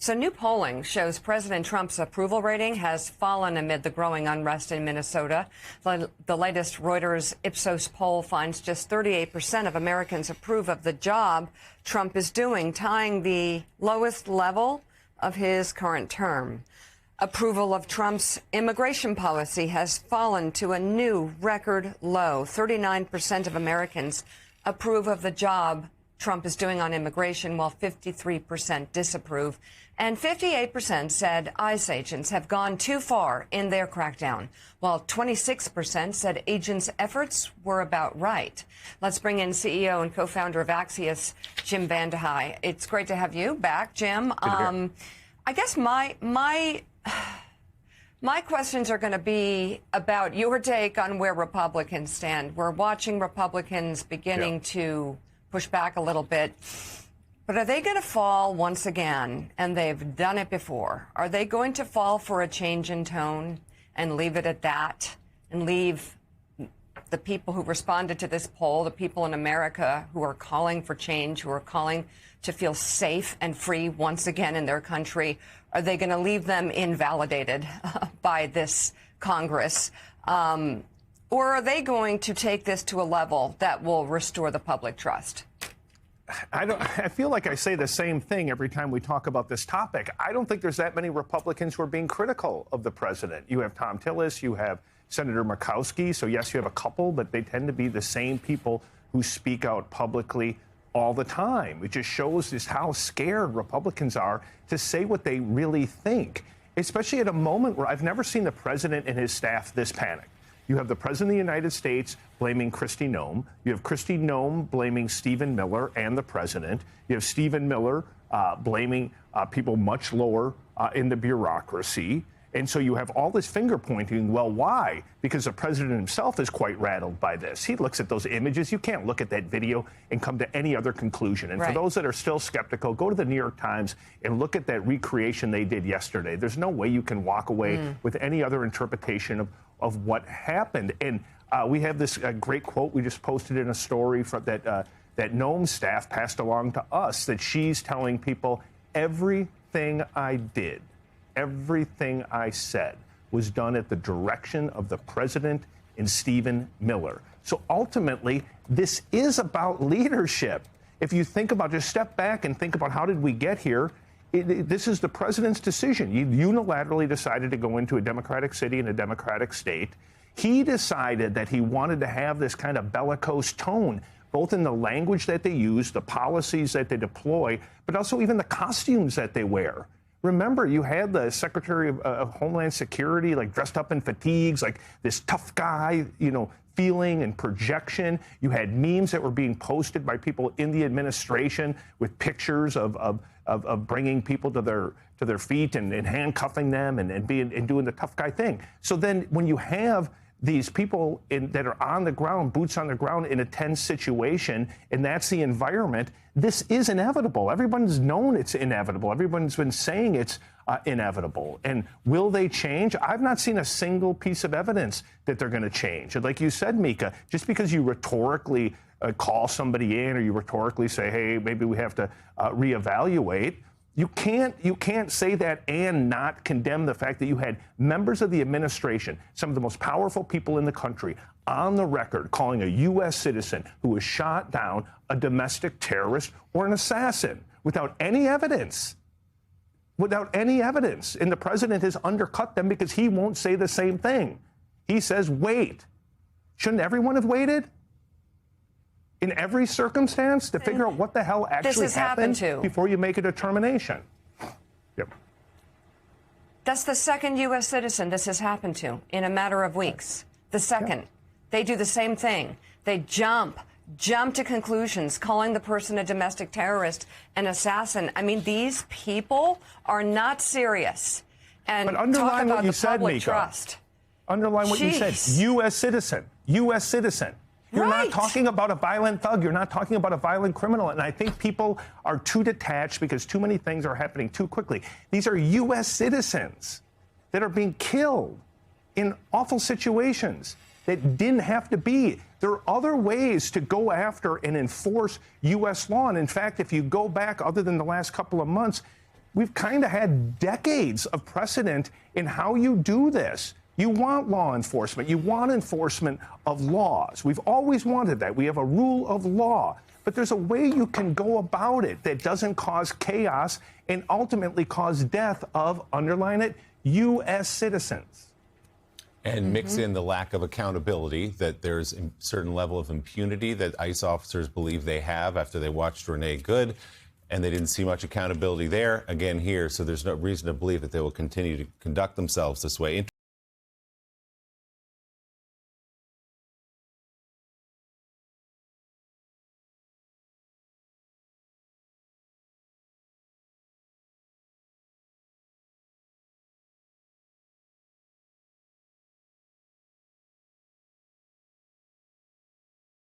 So new polling shows President Trump's approval rating has fallen amid the growing unrest in Minnesota. The latest Reuters Ipsos poll finds just 38% of Americans approve of the job Trump is doing, tying the lowest level of his current term. Approval of Trump's immigration policy has fallen to a new record low. 39% of Americans approve of the job Trump is doing on immigration, while 53% disapprove. And 58% said ICE agents have gone too far in their crackdown, while 26% said agents' efforts were about right. Let's bring in CEO and co-founder of Axios, Jim VandeHei. It's great to have you back, Jim. I guess my questions are going to be about your take on where Republicans stand. We're watching Republicans beginning to push back a little bit. But are they going to fall once again? And they've done it before. Are they going to fall for a change in tone and leave it at that, and leave the people who responded to this poll, the people in America who are calling for change, who are calling to feel safe and free once again in their country, are they going to leave them invalidated by this Congress? Or are they going to take this to a level that will restore the public trust? I feel like I say the same thing every time we talk about this topic. I don't think there's that many Republicans who are being critical of the president. You have Thom Tillis, you have Senator Murkowski. So, yes, you have a couple, but they tend to be the same people who speak out publicly all the time. It just shows just how scared Republicans are to say what they really think, especially at a moment where I've never seen the president and his staff this panicked. You have the president of the United States blaming Kristi Noem. You have Kristi Noem blaming Stephen Miller and the president. You have Stephen Miller blaming people much lower in the bureaucracy. And so you have all this finger pointing. Well, why? Because the president himself is quite rattled by this. He looks at those images. You can't look at that video and come to any other conclusion. And for those that are still skeptical, go to the New York Times and look at that recreation they did yesterday. There's no way you can walk away with any other interpretation of what happened. And we have this great quote we just posted in a story from that Noem staff passed along to us, that she's telling people, everything I did, everything I said was done at the direction of the president and Stephen Miller. So ultimately, this is about leadership. If you think about, just step back and think about how did we get here, this is the president's decision. He unilaterally decided to go into a Democratic city and a Democratic state. He decided that he wanted to have this kind of bellicose tone, both in the language that they use, the policies that they deploy, but also even the costumes that they wear. Remember, you had the Secretary of Homeland Security, like, dressed up in fatigues, like this tough guy, feeling and projection. You had memes that were being posted by people in the administration with pictures of bringing people to their feet and handcuffing them and doing the tough guy thing. So then when you have these people that are on the ground, boots on the ground in a tense situation, and that's the environment, this is inevitable. Everyone's known it's inevitable. Everyone's been saying it's inevitable. And will they change? I've not seen a single piece of evidence that they're going to change. And like you said, Mika, just because you rhetorically call somebody in, or you rhetorically say, hey, maybe we have to reevaluate, you can't say that and not condemn the fact that you had members of the administration, some of the most powerful people in the country, on the record calling a U.S. citizen who was shot down a domestic terrorist or an assassin without any evidence. Without any evidence. And the president has undercut them because he won't say the same thing. He says, wait. Shouldn't everyone have waited? In every circumstance, to figure out what the hell actually happened before you make a determination. Yep. That's the second U.S. citizen this has happened to in a matter of weeks. The second. They do the same thing. They jump to conclusions, calling the person a domestic terrorist, an assassin. I mean, these people are not serious. And but underline talk about what you the said, public Mika. trust. Underline what you said. U.S. citizen. U.S. citizen. You're not talking about a violent thug. You're not talking about a violent criminal. And I think people are too detached because too many things are happening too quickly. These are U.S. citizens that are being killed in awful situations that didn't have to be. There are other ways to go after and enforce U.S. law. And in fact, if you go back, other than the last couple of months, we've kind of had decades of precedent in how you do this. You want law enforcement. You want enforcement of laws. We've always wanted that. We have a rule of law. But there's a way you can go about it that doesn't cause chaos and ultimately cause death of, underline it, U.S. citizens. And mix in the lack of accountability, that there's a certain level of impunity that ICE officers believe they have after they watched Renee Good, and they didn't see much accountability there, again here, so there's no reason to believe that they will continue to conduct themselves this way.